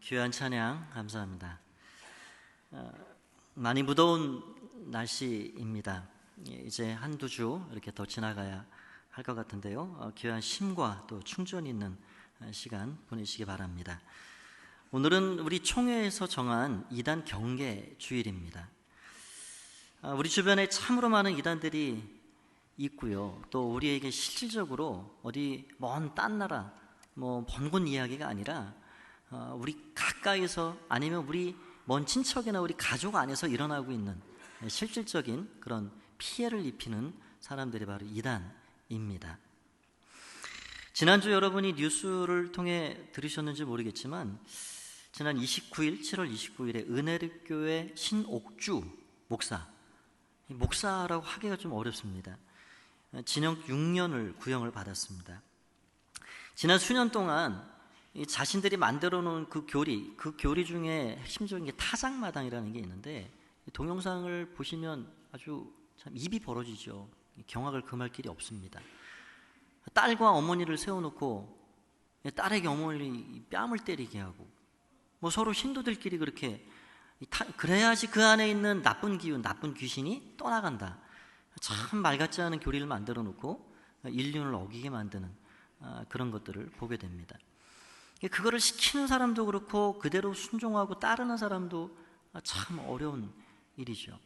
귀한 찬양 감사합니다. 많이 무더운 날씨입니다. 이제 한두 주 이렇게 더 지나가야 할 것 같은데요. 귀한 쉼과 또 충전이 있는 시간 보내시기 바랍니다. 오늘은 우리 총회에서 정한 이단 경계 주일입니다. 우리 주변에 참으로 많은 이단들이 있고요. 또 우리에게 실질적으로 어디 먼 딴 나라 먼 곳 이야기가 아니라 우리 가까이서 아니면 우리 먼 친척이나 우리 가족 안에서 일어나고 있는 실질적인 그런 피해를 입히는 사람들이 바로 이단입니다. 지난주 여러분이 뉴스를 통해 들으셨는지 모르겠지만 지난 7월 29일에 은혜교회 신옥주 목사라고 하기가 좀 어렵습니다. 징역 6년을 구형을 받았습니다. 지난 수년 동안 자신들이 만들어 놓은 그 교리 중에 핵심적인 게 타작마당이라는 게 있는데, 동영상을 보시면 아주 참 입이 벌어지죠. 경악을 금할 길이 없습니다. 딸과 어머니를 세워놓고 딸에게 어머니 뺨을 때리게 하고, 서로 신도들끼리 그렇게 그래야지 그 안에 있는 나쁜 기운, 나쁜 귀신이 떠나간다. 참 말 같지 않은 교리를 만들어 놓고 인륜을 어기게 만드는 그런 것들을 보게 됩니다. 그거를 시키는 사람도 그렇고 그대로 순종하고 따르는 사람도 참 어려운 일이죠.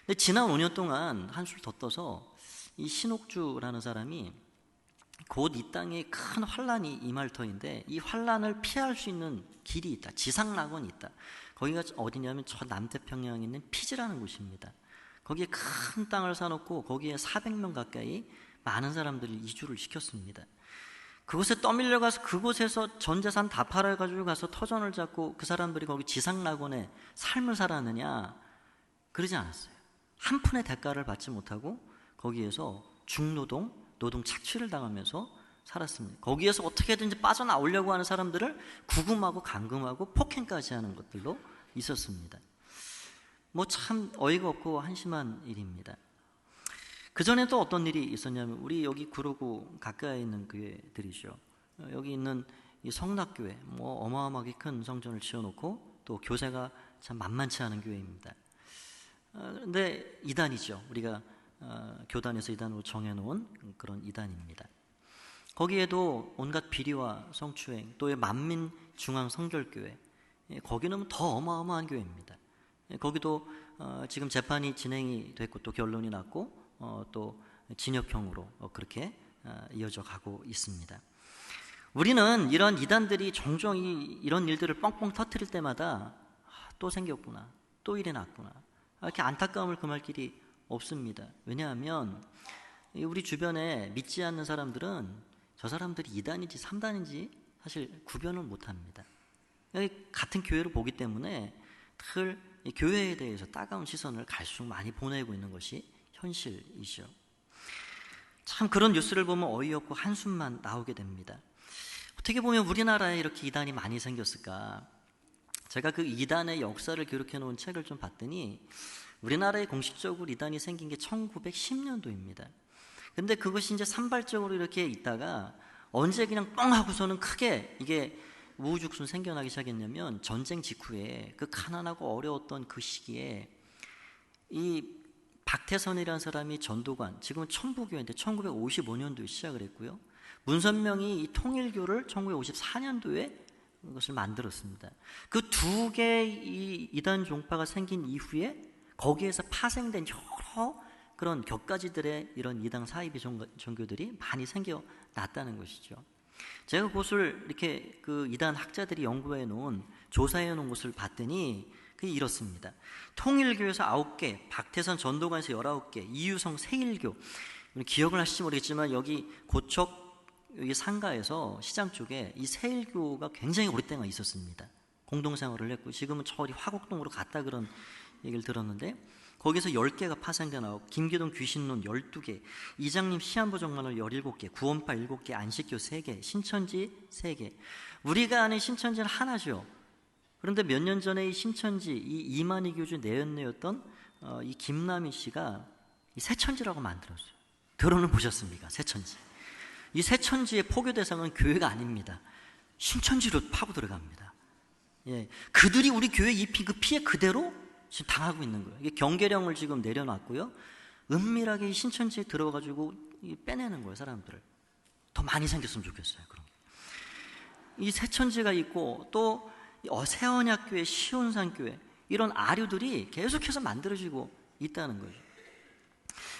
근데 지난 5년 동안 한술 더 떠서 이 신옥주라는 사람이 곧 이 땅에 큰 환란이 임할 터인데, 이 환란을 피할 수 있는 길이 있다. 지상낙원이 있다. 거기가 어디냐면 저 남태평양에 있는 피지라는 곳입니다. 거기에 큰 땅을 사놓고 거기에 400명 가까이 많은 사람들을 이주를 시켰습니다. 그곳에 떠밀려가서 그곳에서 전 재산 다 팔아가지고 가서 터전을 잡고 그 사람들이 거기 지상낙원에 삶을 살았느냐? 그러지 않았어요. 한 푼의 대가를 받지 못하고 거기에서 중노동, 노동 착취를 당하면서 살았습니다. 거기에서 어떻게든지 빠져나오려고 하는 사람들을 구금하고 감금하고 폭행까지 하는 것들도 있었습니다. 참 어이가 없고 한심한 일입니다. 그 전에 또 어떤 일이 있었냐면, 우리 여기 구로구 가까이 있는 교회들이죠. 여기 있는 이 성락교회, 어마어마하게 큰 성전을 지어놓고 또 교세가 참 만만치 않은 교회입니다. 근데 이단이죠. 우리가 교단에서 이단으로 정해놓은 그런 이단입니다. 거기에도 온갖 비리와 성추행, 또 만민중앙성결교회, 거기는 더 어마어마한 교회입니다. 거기도 지금 재판이 진행이 됐고 또 결론이 났고 또 징역형으로 그렇게 이어져 가고 있습니다. 우리는 이런 이단들이 종종 이런 일들을 뻥뻥 터뜨릴 때마다 또 생겼구나, 또 일이 났구나, 이렇게 안타까움을 금할 길이 없습니다. 왜냐하면 우리 주변에 믿지 않는 사람들은 저 사람들이 2단인지 3단인지 사실 구별을 못합니다. 같은 교회를 보기 때문에 늘 교회에 대해서 따가운 시선을 갈수록 많이 보내고 있는 것이 현실이죠. 참 그런 뉴스를 보면 어이없고 한숨만 나오게 됩니다. 어떻게 보면 우리나라에 이렇게 이단이 많이 생겼을까? 제가 그 이단의 역사를 기록해 놓은 책을 좀 봤더니 우리나라에 공식적으로 이단이 생긴 게 1910년도입니다. 근데 그것이 이제 산발적으로 이렇게 있다가 언제 그냥 뻥 하고서는 크게 이게 우후죽순 생겨나기 시작했냐면, 전쟁 직후에 그 가난하고 어려웠던 그 시기에 이 박태선이라는 사람이 전도관, 지금은 천부교회인데 1955년도에 시작을 했고요. 문선명이 이 통일교를 1954년도에 그것을 만들었습니다. 그 두 개의 이단 종파가 생긴 이후에 거기에서 파생된 여러 그런 격가지들의 이런 이단 사이비 종교들이 많이 생겨났다는 것이죠. 제가 그것을 이렇게 그 이단 학자들이 연구해 놓은, 조사해 놓은 것을 봤더니 그게 이렇습니다. 통일교에서 9개, 박태선 전도관에서 19개, 이유성 세일교. 기억을 하실지 모르겠지만 여기 고척 여기 상가에서 시장 쪽에 이 세일교가 굉장히 오랫동안 있었습니다. 공동생활을 했고 지금은 저리 화곡동으로 갔다 그런 얘기를 들었는데, 거기서 10개가 파생돼 나오고, 김기동 귀신론 12개, 이장님 시한부 정만을 17개, 구원파 7개, 안식교 3개, 신천지 3개. 우리가 아는 신천지는 하나죠. 그런데 몇 년 전에 이 신천지, 이 이만희 교주 내연녀였던 이 김남희 씨가 이 새천지라고 만들었어요. 들어는 보셨습니까? 새천지. 이 새천지의 포교 대상은 교회가 아닙니다. 신천지로 파고 들어갑니다. 그들이 우리 교회에 입힌 그 피해 그대로 지금 당하고 있는 거예요. 이게 경계령을 지금 내려놨고요. 은밀하게 신천지에 들어가지고 빼내는 거예요. 사람들을. 더 많이 생겼으면 좋겠어요. 그럼 이 새천지가 있고 또 새언약교회, 시온산교회 이런 아류들이 계속해서 만들어지고 있다는 거죠.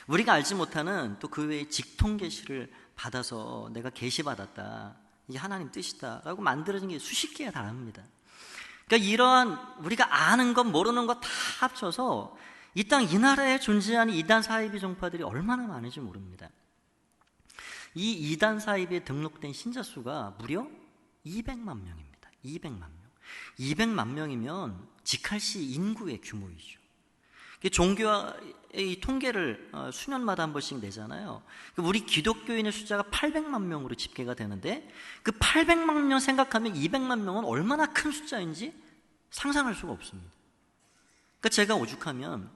우리가 알지 못하는 또 그 외에 직통 계시를 받아서 내가 계시받았다, 이게 하나님 뜻이다 라고 만들어진 게 수십 개가 달합니다. 그러니까 이러한 우리가 아는 것 모르는 것 다 합쳐서 이 땅 이 나라에 존재하는 이단 사이비 종파들이 얼마나 많은지 모릅니다. 이 이단 사이비에 등록된 신자 수가 무려 200만 명입니다. 200만 명. 200만 명이면 직할시 인구의 규모이죠. 종교의 통계를 수년마다 한 번씩 내잖아요. 우리 기독교인의 숫자가 800만 명으로 집계가 되는데 그 800만 명 생각하면 200만 명은 얼마나 큰 숫자인지 상상할 수가 없습니다. 그러니까 제가 오죽하면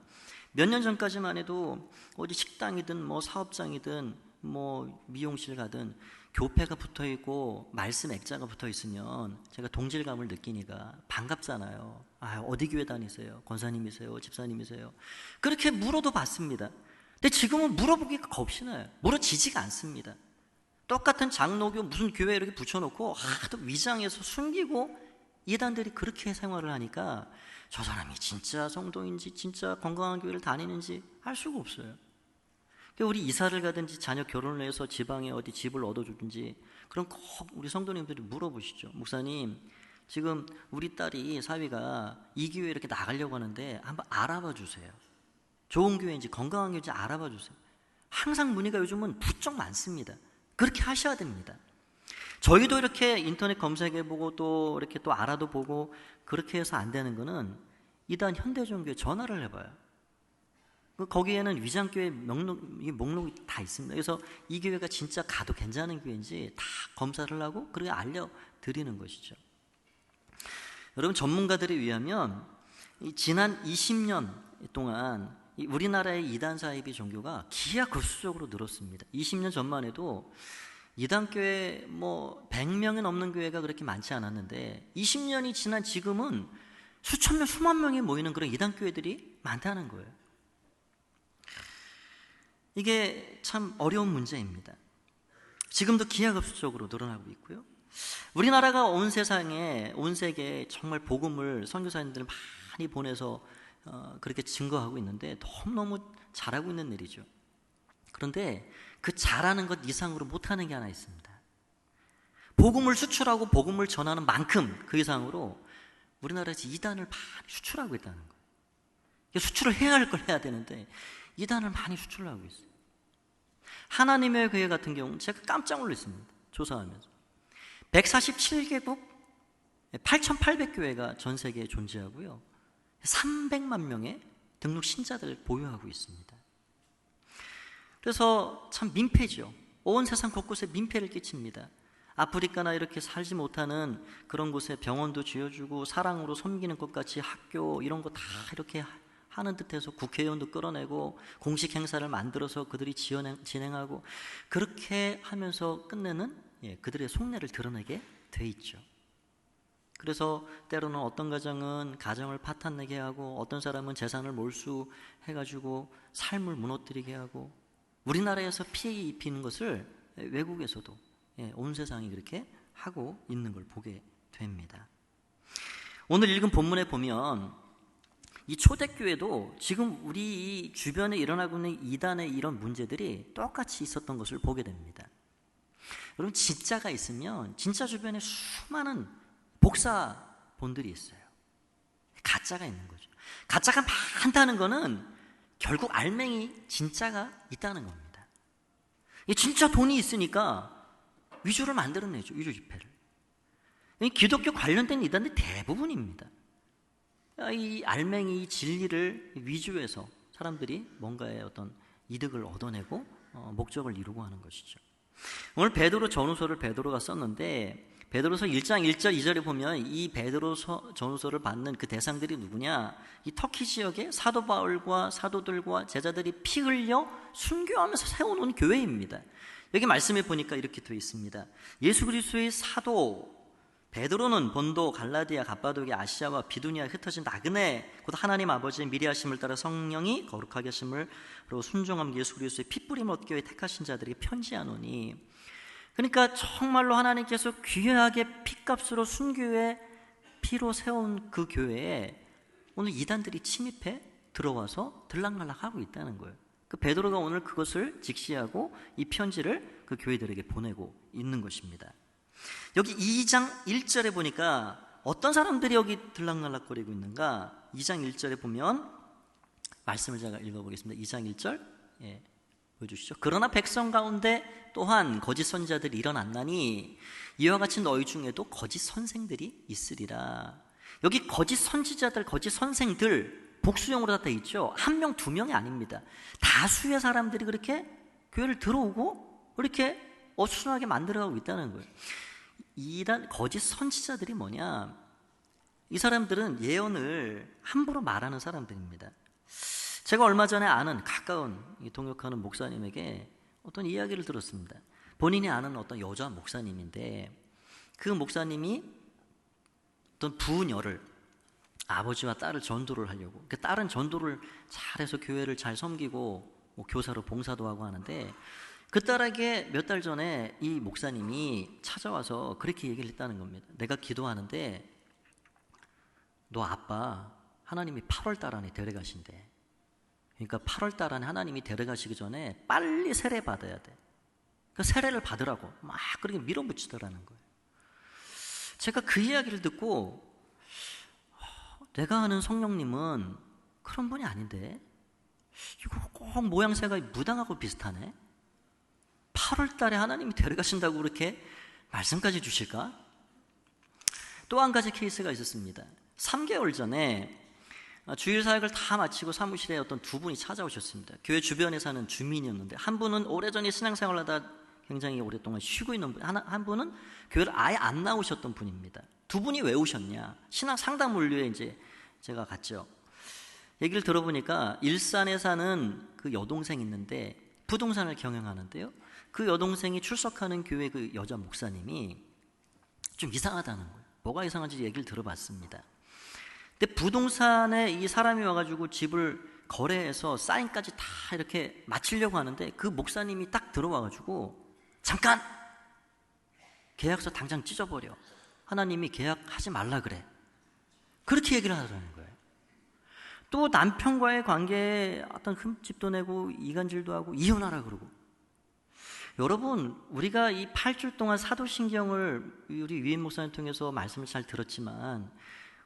몇 년 전까지만 해도 어디 식당이든 뭐 사업장이든 뭐 미용실 가든 교패가 붙어있고 말씀 액자가 붙어있으면 제가 동질감을 느끼니까 반갑잖아요. 어디 교회 다니세요? 권사님이세요? 집사님이세요? 그렇게 물어도 받습니다. 근데 지금은 물어보기가 겁시나요. 물어지지가 않습니다. 똑같은 장로교 무슨 교회 이렇게 붙여놓고 하도 위장해서 숨기고 이단들이 그렇게 생활을 하니까 저 사람이 진짜 성도인지 진짜 건강한 교회를 다니는지 알 수가 없어요. 우리 이사를 가든지 자녀 결혼을 해서 지방에 어디 집을 얻어주든지 그럼 꼭 우리 성도님들이 물어보시죠. 목사님, 지금 우리 딸이 사위가 이 교회 이렇게 나가려고 하는데 한번 알아봐 주세요. 좋은 교회인지 건강한 교회인지 알아봐 주세요. 항상 문의가 요즘은 부쩍 많습니다. 그렇게 하셔야 됩니다. 저희도 이렇게 인터넷 검색해보고 또 이렇게 또 알아도 보고 그렇게 해서 안 되는 거는 이단 현대종교에 전화를 해봐요. 거기에는 위장교회 목록이 다 있습니다. 그래서 이 교회가 진짜 가도 괜찮은 교회인지 다 검사를 하고 그렇게 알려드리는 것이죠. 여러분, 전문가들에 의하면 지난 20년 동안 우리나라의 이단 사이비 종교가 기하급수적으로 늘었습니다. 20년 전만 해도 이단교회 100명이 넘는 교회가 그렇게 많지 않았는데 20년이 지난 지금은 수천 명, 수만 명이 모이는 그런 이단교회들이 많다는 거예요. 이게 참 어려운 문제입니다. 지금도 기하급수적으로 늘어나고 있고요. 우리나라가 온 세상에, 온 세계에 정말 복음을 선교사님들 많이 보내서 그렇게 증거하고 있는데 너무너무 잘하고 있는 일이죠. 그런데 그 잘하는 것 이상으로 못하는 게 하나 있습니다. 복음을 수출하고 복음을 전하는 만큼 그 이상으로 우리나라에서 이단을 많이 수출하고 있다는 거예요. 수출을 해야 할 걸 해야 되는데 이단을 많이 수출을 하고 있어요. 하나님의 교회 같은 경우는 제가 깜짝 놀랐습니다. 조사하면서 147개국 8,800교회가 전 세계에 존재하고요, 300만 명의 등록 신자들을 보유하고 있습니다. 그래서 참 민폐죠. 온 세상 곳곳에 민폐를 끼칩니다. 아프리카나 이렇게 살지 못하는 그런 곳에 병원도 지어주고 사랑으로 섬기는 것 같이 학교 이런 거 다 이렇게 하는 듯해서 국회의원도 끌어내고 공식 행사를 만들어서 그들이 진행하고 그렇게 하면서 끝내는 그들의 속내를 드러내게 돼 있죠. 그래서 때로는 어떤 가정은 가정을 파탄내게 하고 어떤 사람은 재산을 몰수해가지고 삶을 무너뜨리게 하고 우리나라에서 피해 입히는 것을 외국에서도 온 세상이 그렇게 하고 있는 걸 보게 됩니다. 오늘 읽은 본문에 보면 이 초대교회도 지금 우리 주변에 일어나고 있는 이단의 이런 문제들이 똑같이 있었던 것을 보게 됩니다. 여러분, 진짜가 있으면 진짜 주변에 수많은 복사본들이 있어요. 가짜가 있는 거죠. 가짜가 많다는 거는 결국 알맹이 진짜가 있다는 겁니다. 진짜 돈이 있으니까 위조를 만들어내죠. 위조 집회를. 기독교 관련된 이단들 대부분입니다. 이 알맹이 진리를 위조해서 사람들이 뭔가의 어떤 이득을 얻어내고 목적을 이루고 하는 것이죠. 오늘 베드로 전후서를 베드로가 썼는데 베드로서 1장 1절 2절에 보면 이 베드로 전후서를 받는 그 대상들이 누구냐? 이 터키 지역의 사도 바울과 사도들과 제자들이 피 흘려 순교하면서 세워놓은 교회입니다. 여기 말씀해 보니까 이렇게 되어 있습니다. 예수 그리스도의 사도 베드로는 본도, 갈라디아, 갑바도기아, 아시아와 비두니아에 흩어진 나그네 곧 하나님 아버지의 미리 하심을 따라 성령이 거룩하게 하심을 그리고 순종함 예수 그리스도의 핏부림 얻기 위해 택하신 자들에게 편지하노니. 그러니까 정말로 하나님께서 귀하게 핏값으로 순교의 피로 세운 그 교회에 오늘 이단들이 침입해 들어와서 들락날락하고 있다는 거예요. 그 베드로가 오늘 그것을 직시하고 이 편지를 그 교회들에게 보내고 있는 것입니다. 여기 2장 1절에 보니까 어떤 사람들이 여기 들락날락거리고 있는가? 2장 1절에 보면 말씀을 제가 읽어보겠습니다. 2장 1절 보여주시죠. 그러나 백성 가운데 또한 거짓 선지자들이 일어났나니 이와 같이 너희 중에도 거짓 선생들이 있으리라. 여기 거짓 선지자들, 거짓 선생들 복수형으로 다 돼 있죠. 한 명, 두 명이 아닙니다. 다수의 사람들이 그렇게 교회를 들어오고 그렇게 어수선하게 만들어가고 있다는 거예요. 이단 거짓 선지자들이 뭐냐? 이 사람들은 예언을 함부로 말하는 사람들입니다. 제가 얼마 전에 아는 가까운 동역하는 목사님에게 어떤 이야기를 들었습니다. 본인이 아는 어떤 여자 목사님인데 그 목사님이 어떤 부녀를 아버지와 딸을 전도를 하려고, 그 딸은 전도를 잘해서 교회를 잘 섬기고 뭐 교사로 봉사도 하고 하는데 그 딸에게 몇 달 전에 이 목사님이 찾아와서 그렇게 얘기를 했다는 겁니다. 내가 기도하는데 너 아빠 하나님이 8월 달 안에 데려가신대. 그러니까 8월 달 안에 하나님이 데려가시기 전에 빨리 세례 받아야 돼. 그 세례를 받으라고 막 그렇게 밀어붙이더라는 거예요. 제가 그 이야기를 듣고 내가 아는 성령님은 그런 분이 아닌데 이거 꼭 모양새가 무당하고 비슷하네. 8월 달에 하나님이 데려가신다고 그렇게 말씀까지 주실까? 또 한 가지 케이스가 있었습니다. 3개월 전에 주일 사역을 다 마치고 사무실에 어떤 두 분이 찾아오셨습니다. 교회 주변에 사는 주민이었는데 한 분은 오래전에 신앙생활을 하다 굉장히 오랫동안 쉬고 있는 분, 한 분은 교회를 아예 안 나오셨던 분입니다. 두 분이 왜 오셨냐? 신앙 상담 원료에 이제 제가 갔죠. 얘기를 들어보니까 일산에 사는 그 여동생이 있는데 부동산을 경영하는데요. 그 여동생이 출석하는 교회 그 여자 목사님이 좀 이상하다는 거예요. 뭐가 이상한지 얘기를 들어봤습니다. 근데 부동산에 이 사람이 와가지고 집을 거래해서 사인까지 다 이렇게 마치려고 하는데 그 목사님이 딱 들어와가지고 잠깐! 계약서 당장 찢어버려. 하나님이 계약하지 말라 그래. 그렇게 얘기를 하더라는 거예요. 또 남편과의 관계에 어떤 흠집도 내고 이간질도 하고 이혼하라 그러고. 여러분, 우리가 이 8주 동안 사도신경을 우리 유인 목사님 통해서 말씀을 잘 들었지만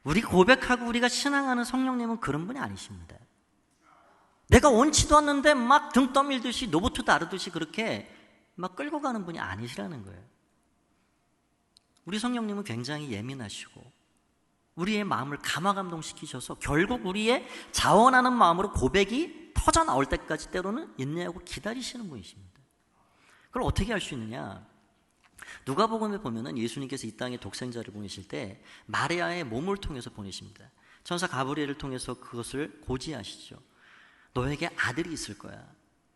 우리 고백하고 우리가 신앙하는 성령님은 그런 분이 아니십니다. 내가 원치도 않는데 막 등 떠밀듯이 노보트 다루듯이 그렇게 막 끌고 가는 분이 아니시라는 거예요. 우리 성령님은 굉장히 예민하시고 우리의 마음을 감화감동시키셔서 결국 우리의 자원하는 마음으로 고백이 터져나올 때까지 때로는 인내하고 기다리시는 분이십니다. 그걸 어떻게 할 수 있느냐? 누가복음에 보면은 예수님께서 이 땅에 독생자를 보내실 때 마리아의 몸을 통해서 보내십니다. 천사 가브리엘을 통해서 그것을 고지하시죠. 너에게 아들이 있을 거야.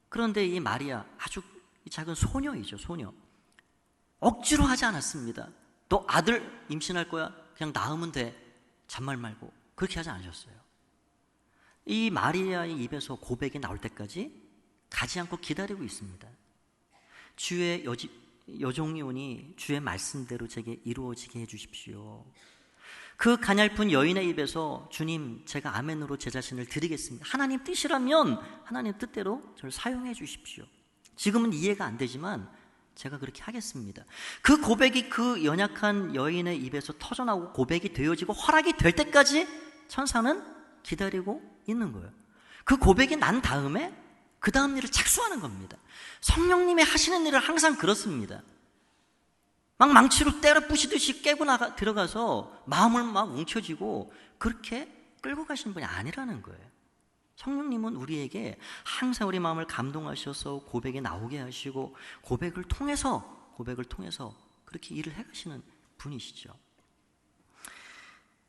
그런데 이 마리아 아주 작은 소녀이죠. 소녀. 억지로 하지 않았습니다. 너 아들 임신할 거야. 그냥 낳으면 돼. 잔말 말고. 그렇게 하지 않으셨어요. 이 마리아의 입에서 고백이 나올 때까지 가지 않고 기다리고 있습니다. 주의 여종이 오니 주의 말씀대로 제게 이루어지게 해주십시오. 그 가냘픈 여인의 입에서 주님 제가 아멘으로 제 자신을 드리겠습니다. 하나님 뜻이라면 하나님 뜻대로 저를 사용해 주십시오. 지금은 이해가 안 되지만 제가 그렇게 하겠습니다. 그 고백이 그 연약한 여인의 입에서 터져나오고 고백이 되어지고 허락이 될 때까지 천사는 기다리고 있는 거예요. 그 고백이 난 다음에 그 다음 일을 착수하는 겁니다. 성령님이 하시는 일은 항상 그렇습니다. 막 망치로 때려 부시듯이 깨고 들어가서 마음을 막 움켜쥐고 그렇게 끌고 가시는 분이 아니라는 거예요. 성령님은 우리에게 항상 우리 마음을 감동하셔서 고백이 나오게 하시고 고백을 통해서 그렇게 일을 해가시는 분이시죠.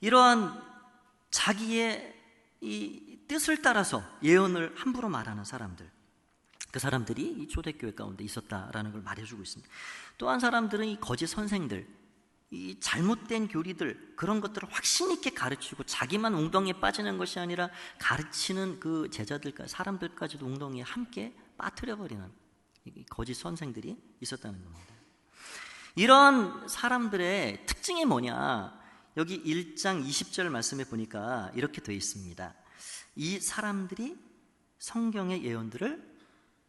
이러한 자기의 이 뜻을 따라서 예언을 함부로 말하는 사람들, 그 사람들이 이 초대교회 가운데 있었다라는 걸 말해주고 있습니다. 또 한 사람들은 이 거짓 선생들, 이 잘못된 교리들, 그런 것들을 확신 있게 가르치고 자기만 웅덩이에 빠지는 것이 아니라 가르치는 그 제자들까지, 사람들까지도 웅덩이에 함께 빠뜨려버리는 거짓 선생들이 있었다는 겁니다. 이런 사람들의 특징이 뭐냐? 여기 1장 20절 말씀에 보니까 이렇게 되어 있습니다. 이 사람들이 성경의 예언들을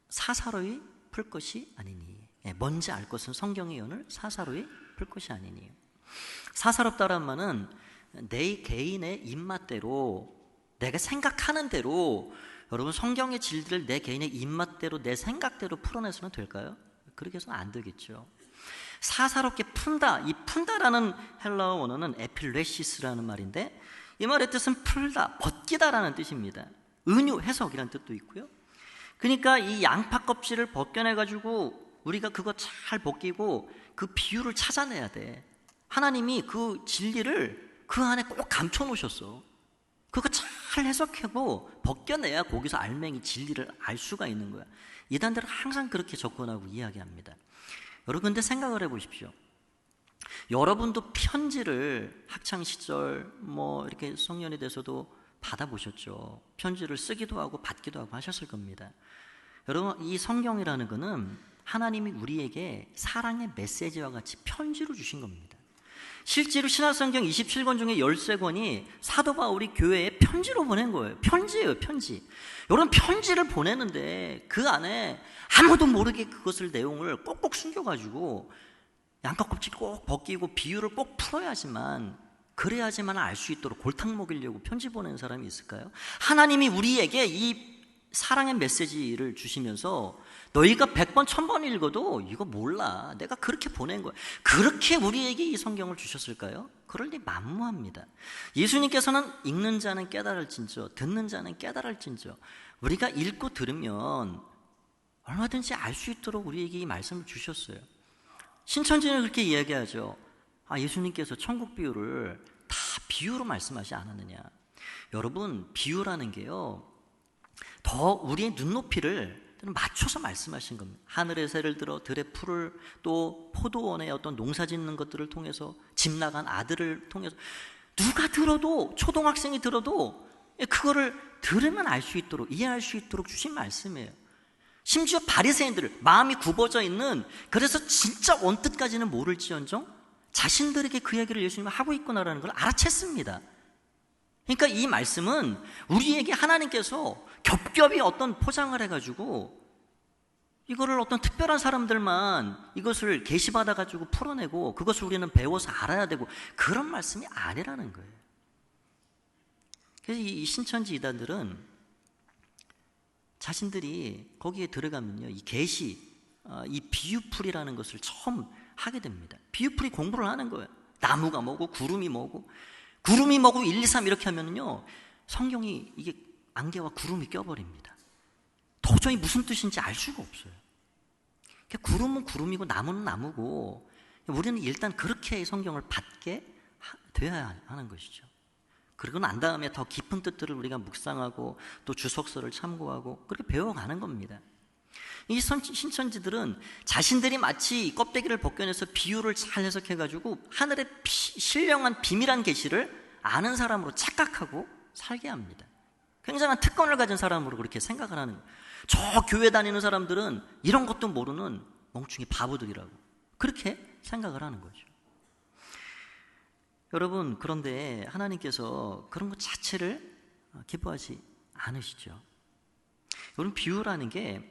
사사로이 풀 것이 아니니. 뭔지 알 것은 성경의 예언을 사사로이 풀 것이 아니니. 사사롭다란 말은 내 개인의 입맛대로, 내가 생각하는 대로, 여러분 성경의 진리를 내 개인의 입맛대로, 내 생각대로 풀어내서는 될까요? 그렇게 해서는 안 되겠죠. 사사롭게 푼다. 이 푼다라는 헬라어 원어는 에필레시스라는 말인데, 이 말의 뜻은 풀다, 벗기다라는 뜻입니다. 은유, 해석이라는 뜻도 있고요. 그러니까 이 양파 껍질을 벗겨내가지고 우리가 그거 잘 벗기고 그 비율을 찾아내야 돼. 하나님이 그 진리를 그 안에 꼭 감춰 놓으셨어. 그거 잘 해석하고 벗겨내야 거기서 알맹이 진리를 알 수가 있는 거야. 이단들은 항상 그렇게 접근하고 이야기합니다. 여러분, 근데 생각을 해보십시오. 여러분도 편지를 학창시절 이렇게 성년이 돼서도 받아보셨죠. 편지를 쓰기도 하고 받기도 하고 하셨을 겁니다. 여러분, 이 성경이라는 거는 하나님이 우리에게 사랑의 메시지와 같이 편지로 주신 겁니다. 실제로 신약성경 27권 중에 13권이 사도 바울이 교회에 편지로 보낸 거예요. 편지예요, 편지. 여러분, 편지를 보내는데 그 안에 아무도 모르게 그것을 내용을 꼭꼭 숨겨가지고 양파 껍질 꼭 벗기고 비율을 꼭 풀어야지만, 그래야지만 알 수 있도록 골탕 먹이려고 편지 보내는 사람이 있을까요? 하나님이 우리에게 이 사랑의 메시지를 주시면서 너희가 100번 1000번 읽어도 이거 몰라, 내가 그렇게 보낸 거야, 그렇게 우리에게 이 성경을 주셨을까요? 그럴 리 만무합니다. 예수님께서는 읽는 자는 깨달을진저 듣는 자는 깨달을진저, 우리가 읽고 들으면 얼마든지 알 수 있도록 우리에게 이 말씀을 주셨어요. 신천지는 그렇게 이야기하죠. 예수님께서 천국 비유를 다 비유로 말씀하지 않았느냐. 여러분, 비유라는 게요, 더 우리의 눈높이를 맞춰서 말씀하신 겁니다. 하늘의 새를 들어 들의 풀을, 또 포도원의 어떤 농사 짓는 것들을 통해서, 집 나간 아들을 통해서, 누가 들어도, 초등학생이 들어도 그거를 들으면 알 수 있도록, 이해할 수 있도록 주신 말씀이에요. 심지어 바리새인들, 마음이 굽어져 있는, 그래서 진짜 원뜻까지는 모를지언정 자신들에게 그 얘기를 예수님이 하고 있구나라는 걸 알아챘습니다. 그러니까 이 말씀은 우리에게 하나님께서 겹겹이 어떤 포장을 해가지고 이거를 어떤 특별한 사람들만 이것을 계시받아가지고 풀어내고 그것을 우리는 배워서 알아야 되고, 그런 말씀이 아니라는 거예요. 그래서 이 신천지 이단들은 자신들이 거기에 들어가면요, 이 계시, 이 비유풀이라는 것을 처음 하게 됩니다. 비유풀이 공부를 하는 거예요. 나무가 뭐고 구름이 뭐고, 구름이 뭐고 1, 2, 3 이렇게 하면요, 성경이 이게 안개와 구름이 껴버립니다. 도저히 무슨 뜻인지 알 수가 없어요. 구름은 구름이고 나무는 나무고, 우리는 일단 그렇게 성경을 받게 돼야 하는 것이죠. 그리고 난 다음에 더 깊은 뜻들을 우리가 묵상하고 또 주석서를 참고하고 그렇게 배워가는 겁니다. 이 신천지들은 자신들이 마치 껍데기를 벗겨내서 비유를 잘 해석해가지고 하늘의 신령한 비밀한 계시를 아는 사람으로 착각하고 살게 합니다. 굉장한 특권을 가진 사람으로 그렇게 생각을 하는 거예요. 저 교회 다니는 사람들은 이런 것도 모르는 멍충이 바보들이라고 그렇게 생각을 하는 거죠. 여러분, 그런데 하나님께서 그런 것 자체를 기뻐하지 않으시죠. 여러분, 비유라는 게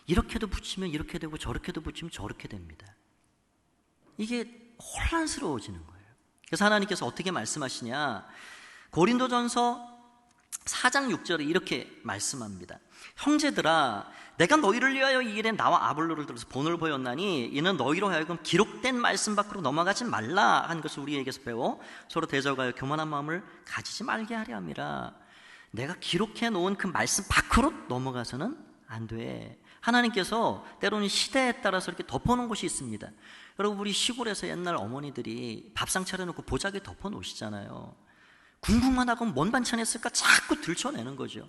이렇게도 붙이면 이렇게 되고 저렇게도 붙이면 저렇게 됩니다. 이게 혼란스러워지는 거예요. 그래서 하나님께서 어떻게 말씀하시냐, 고린도전서 4장 6절에 이렇게 말씀합니다. 형제들아, 내가 너희를 위하여 이 일에 나와 아볼로를 들어서 본을 보였나니 이는 너희로 하여금 기록된 말씀 밖으로 넘어가지 말라 하는 것을 우리에게서 배워 서로 대적하여 교만한 마음을 가지지 말게 하려 함이라. 내가 기록해 놓은 그 말씀 밖으로 넘어가서는 안 돼. 하나님께서 때로는 시대에 따라서 이렇게 덮어놓은 곳이 있습니다. 여러분, 우리 시골에서 옛날 어머니들이 밥상 차려놓고 보자기에 덮어놓으시잖아요. 궁금만 하고 뭔 반찬 했을까 자꾸 들춰내는 거죠.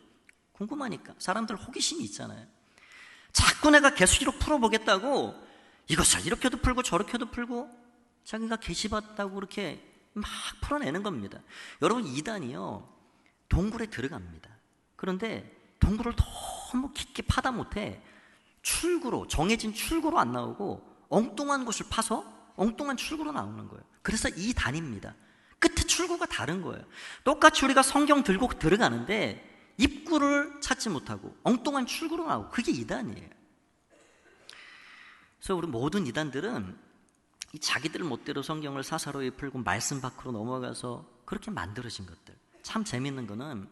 궁금하니까. 사람들 호기심이 있잖아요. 자꾸 내가 계속 풀어보겠다고 이것을 이렇게도 풀고 저렇게도 풀고 자기가 계시받았다고 그렇게 막 풀어내는 겁니다. 여러분, 이단이요, 동굴에 들어갑니다. 그런데 동굴을 너무 깊게 파다 못해 출구로, 정해진 출구로 안 나오고 엉뚱한 곳을 파서 엉뚱한 출구로 나오는 거예요. 그래서 이단입니다. 끝에 출구가 다른 거예요. 똑같이 우리가 성경 들고 들어가는데 입구를 찾지 못하고 엉뚱한 출구로 나오고, 그게 이단이에요. 그래서 우리 모든 이단들은 이 자기들 멋대로 성경을 사사로이 풀고 말씀 밖으로 넘어가서 그렇게 만들어진 것들. 참 재밌는 거는,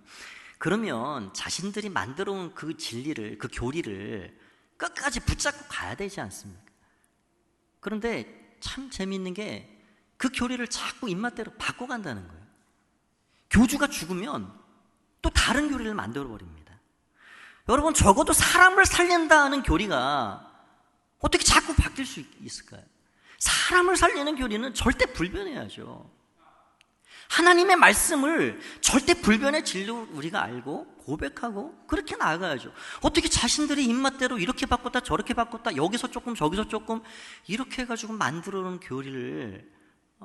그러면 자신들이 만들어 온 그 진리를, 그 교리를 끝까지 붙잡고 가야 되지 않습니까? 그런데 참 재밌는 게 그 교리를 자꾸 입맛대로 바꿔간다는 거예요. 교주가 죽으면 또 다른 교리를 만들어 버립니다. 여러분, 적어도 사람을 살린다는 교리가 어떻게 자꾸 바뀔 수 있을까요? 사람을 살리는 교리는 절대 불변해야죠. 하나님의 말씀을 절대 불변의 진리로 우리가 알고 고백하고 그렇게 나아가야죠. 어떻게 자신들이 입맛대로 이렇게 바꿨다 저렇게 바꿨다, 여기서 조금 저기서 조금 이렇게 해가지고 만들어 놓은 교리를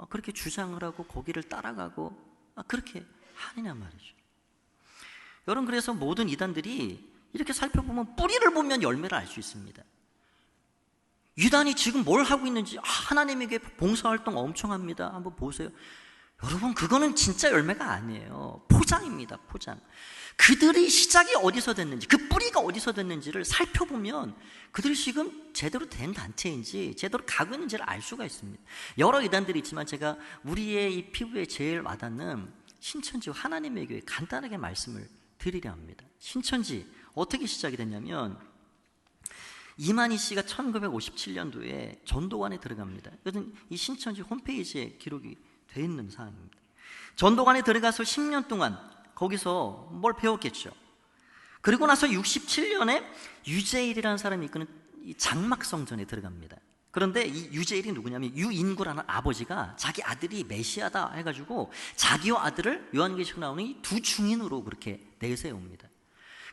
그렇게 주장을 하고 거기를 따라가고 그렇게 하느냐 말이죠. 여러분, 그래서 모든 이단들이 이렇게 살펴보면 뿌리를 보면 열매를 알 수 있습니다. 이단이 지금 뭘 하고 있는지, 하나님에게 봉사활동 엄청 합니다. 한번 보세요. 여러분, 그거는 진짜 열매가 아니에요. 포장입니다. 포장. 그들의 시작이 어디서 됐는지, 그 뿌리가 어디서 됐는지를 살펴보면 그들이 지금 제대로 된 단체인지 제대로 가고 있는지를 알 수가 있습니다. 여러 이단들이 있지만 제가 우리의 이 피부에 제일 와닿는 신천지 하나님의 교회 간단하게 말씀을 드리려 합니다. 신천지 어떻게 시작이 됐냐면, 이만희 씨가 1957년도에 전도관에 들어갑니다. 이것은 이 신천지 홈페이지에 기록이 돼 있는 사항입니다. 전도관에 들어가서 10년 동안 거기서 뭘 배웠겠죠. 그리고 나서 67년에 유재일이라는 사람이 이끄는 이 장막성전에 들어갑니다. 그런데 이 유재일이 누구냐면, 유인구라는 아버지가 자기 아들이 메시아다 해가지고 자기와 아들을 요한계시록 나오는 이 두 중인으로 그렇게 내세웁니다.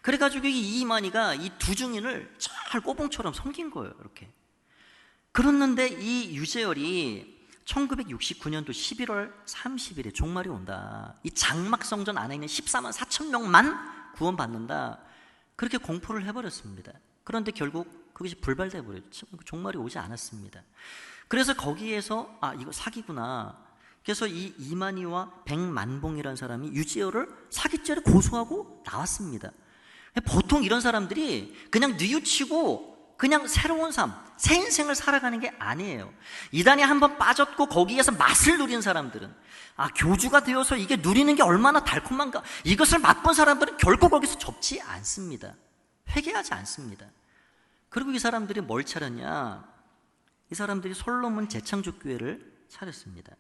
그래가지고 이 이만희가 이 두 중인을 잘 꼬봉처럼 섬긴 거예요. 이렇게. 그랬는데 이 유재열이 1969년도 11월 30일에 종말이 온다, 이 장막성전 안에 있는 14만 4천 명만 구원받는다, 그렇게 공포를 해버렸습니다. 그런데 결국 그것이 불발돼 버렸죠. 종말이 오지 않았습니다. 그래서 거기에서 이거 사기구나. 그래서 이 이만희와 백만봉이라는 사람이 유재열을 사기죄로 고소하고 나왔습니다. 보통 이런 사람들이 그냥 뉘우치고 그냥 새로운 삶, 새 인생을 살아가는 게 아니에요. 이단에 한번 빠졌고 거기에서 맛을 누린 사람들은, 교주가 되어서 이게 누리는 게 얼마나 달콤한가, 이것을 맛본 사람들은 결코 거기서 접지 않습니다. 회개하지 않습니다. 그리고 이 사람들이 뭘 차렸냐, 이 사람들이 솔로몬 재창조교회를 차렸습니다.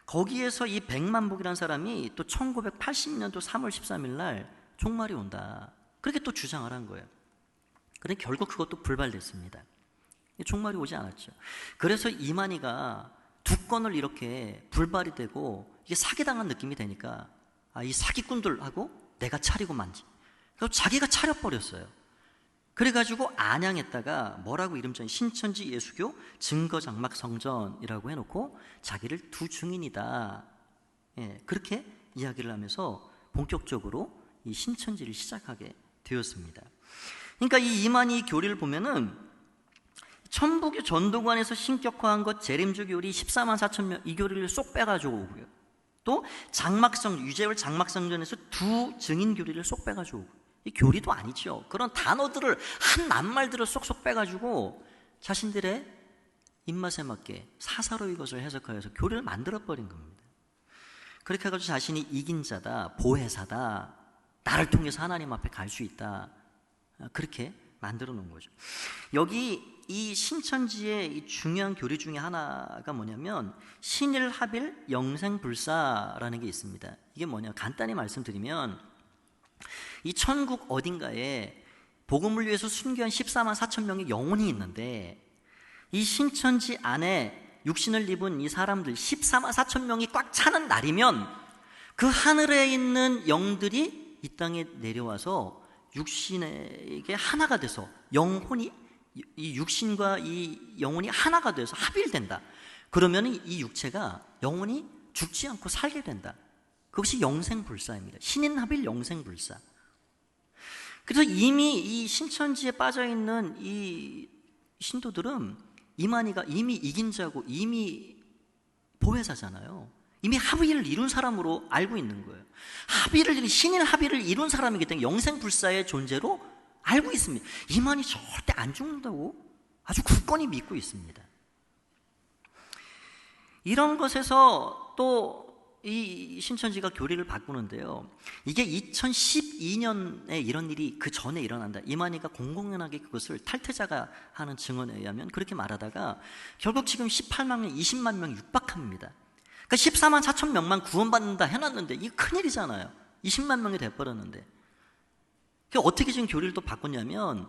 거기에서 이 백만복이라는 사람이 또 1980년도 3월 13일 날 종말이 온다, 그렇게 또 주장을 한 거예요. 그런데 결국 그것도 불발됐습니다. 종말이 오지 않았죠. 그래서 이만희가 두 건을 이렇게 불발이 되고 이게 사기당한 느낌이 되니까, 이 사기꾼들하고 내가 차리고 만지, 그래서 자기가 차려버렸어요. 그래가지고 안양에다가 뭐라고 이름 전 신천지 예수교 증거장막성전이라고 해놓고 자기를 두 중인이다, 그렇게 이야기를 하면서 본격적으로 이 신천지를 시작하게 되었습니다. 그러니까 이 이만희 교리를 보면은 천부교 전도관에서 신격화한 것 재림주 교리 14만 4천 명, 이 교리를 쏙 빼가지고 오고요. 또 장막성, 유재열 장막성전에서 두 증인 교리를 쏙 빼가지고 오고, 이 교리도 아니죠. 그런 단어들을, 한 낱말들을 쏙쏙 빼가지고 자신들의 입맛에 맞게 사사로이 것을 해석하여서 교리를 만들어버린 겁니다. 그렇게 해가지고 자신이 이긴 자다, 보혜사다, 나를 통해서 하나님 앞에 갈 수 있다, 그렇게 만들어 놓은 거죠. 여기 이 신천지의 이 중요한 교리 중에 하나가 뭐냐면 신일합일 영생불사라는 게 있습니다. 이게 뭐냐, 간단히 말씀드리면 이 천국 어딘가에 복음을 위해서 순교한 14만 4천 명의 영혼이 있는데, 이 신천지 안에 육신을 입은 이 사람들 14만 4천 명이 꽉 차는 날이면 그 하늘에 있는 영들이 이 땅에 내려와서 육신에게 하나가 돼서, 영혼이, 이 육신과 이 영혼이 하나가 돼서 합일된다. 그러면 이 육체가 영원히 죽지 않고 살게 된다. 그것이 영생불사입니다. 신인합일 영생불사. 그래서 이미 이 신천지에 빠져있는 이 신도들은 이만희가 이미 이긴 자고 이미 보혜사잖아요. 이미 합의를 이룬 사람으로 알고 있는 거예요. 신인 합의를 이룬 사람이기 때문에 영생불사의 존재로 알고 있습니다. 이만희 절대 안 죽는다고 아주 굳건히 믿고 있습니다. 이런 것에서 또 이 신천지가 교리를 바꾸는데요, 이게 2012년에 이런 일이 그 전에 일어난다. 이만희가 공공연하게 그것을 탈퇴자가 하는 증언에 의하면 그렇게 말하다가 결국 지금 18만 명, 20만 명이 육박합니다. 그러니까 14만 4천 명만 구원받는다 해놨는데 이게 큰일이잖아요. 20만 명이 돼버렸는데. 어떻게 지금 교리를 또 바꿨냐면,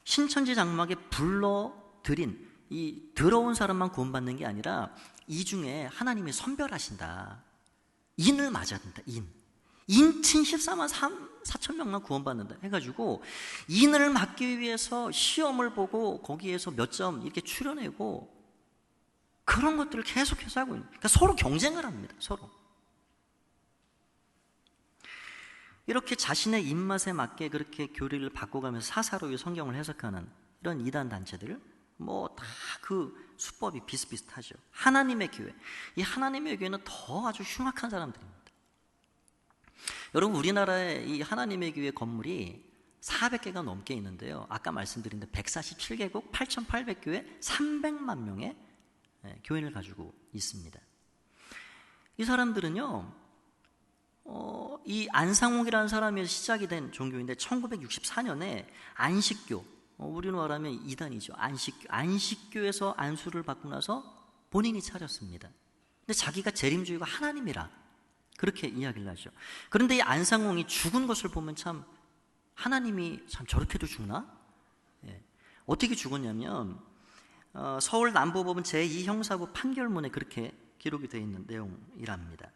신천지 장막에 불러들인 이 들어온 사람만 구원받는 게 아니라 이 중에 하나님이 선별하신다. 인을 맞아야 된다. 인친 14만 4천 명만 구원받는다 해가지고 인을 맞기 위해서 시험을 보고 거기에서 몇 점 이렇게 추려내고 그런 것들을 계속해서 하고 있는, 그러니까 서로 경쟁을 합니다. 서로 이렇게 자신의 입맛에 맞게 그렇게 교리를 바꿔가면서 사사로이 성경을 해석하는 이런 이단 단체들, 뭐 다 그 수법이 비슷비슷하죠. 하나님의 교회, 이 하나님의 교회는 더 아주 흉악한 사람들입니다. 여러분, 우리나라의 이 하나님의 교회 건물이 400개가 넘게 있는데요, 아까 말씀드린 데 147개국 8,800교회 300만 명의 교인을 가지고 있습니다. 이 사람들은요, 이 안상홍이라는 사람이 시작이 된 종교인데 1964년에 안식교, 우리로 말하면 이단이죠. 안식교에서 안수를 받고 나서 본인이 차렸습니다. 근데 자기가 재림주의가 하나님이라 그렇게 이야기를 하죠. 그런데 이 안상홍이 죽은 것을 보면 참, 하나님이 참 저렇게도 죽나? 어떻게 죽었냐면 서울 남부법원 제2형사부 판결문에 그렇게 기록이 되어 있는 내용이랍니다.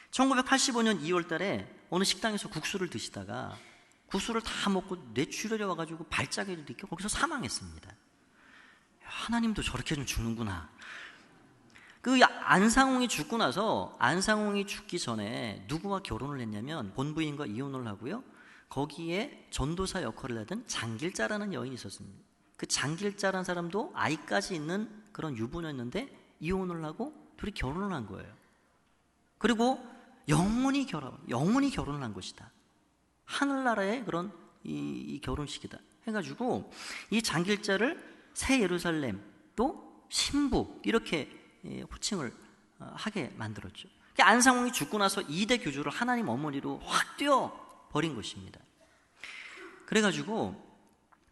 1985년 2월 달에 어느 식당에서 국수를 드시다가 국수를 다 먹고 뇌출혈이 와가지고 발작을 일으켜 거기서 사망했습니다. 하나님도 저렇게 좀 죽는구나. 그 안상홍이 죽고 나서, 안상홍이 죽기 전에 누구와 결혼을 했냐면 본부인과 이혼을 하고요, 거기에 전도사 역할을 하던 장길자라는 여인이 있었습니다. 그 장길자라는 사람도 아이까지 있는 그런 유부녀였는데 이혼을 하고 둘이 결혼을 한 거예요. 그리고 영원히 결혼을 한 것이다. 하늘나라의 그런 이 결혼식이다 해가지고 이 장길자를 새 예루살렘 또 신부 이렇게 호칭을 하게 만들었죠. 안상홍이 죽고 나서 2대 교주를 하나님 어머니로 확 띄워버린 것입니다. 그래가지고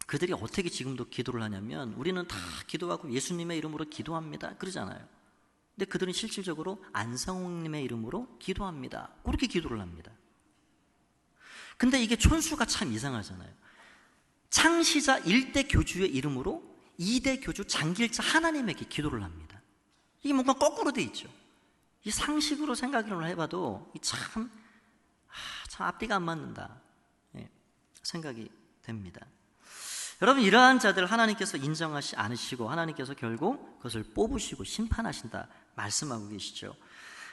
그들이 어떻게 지금도 기도를 하냐면, 우리는 다 기도하고 예수님의 이름으로 기도합니다 그러잖아요. 근데 그들은 실질적으로 안상홍님의 이름으로 기도합니다, 그렇게 기도를 합니다. 근데 이게 촌수가 참 이상하잖아요. 창시자 1대 교주의 이름으로 2대 교주 장길자 하나님에게 기도를 합니다. 이게 뭔가 거꾸로 돼 있죠. 이 상식으로 생각을 해봐도 참 앞뒤가 안 맞는다 생각이 됩니다. 여러분, 이러한 자들 하나님께서 인정하지 않으시고 하나님께서 결국 그것을 뽑으시고 심판하신다 말씀하고 계시죠.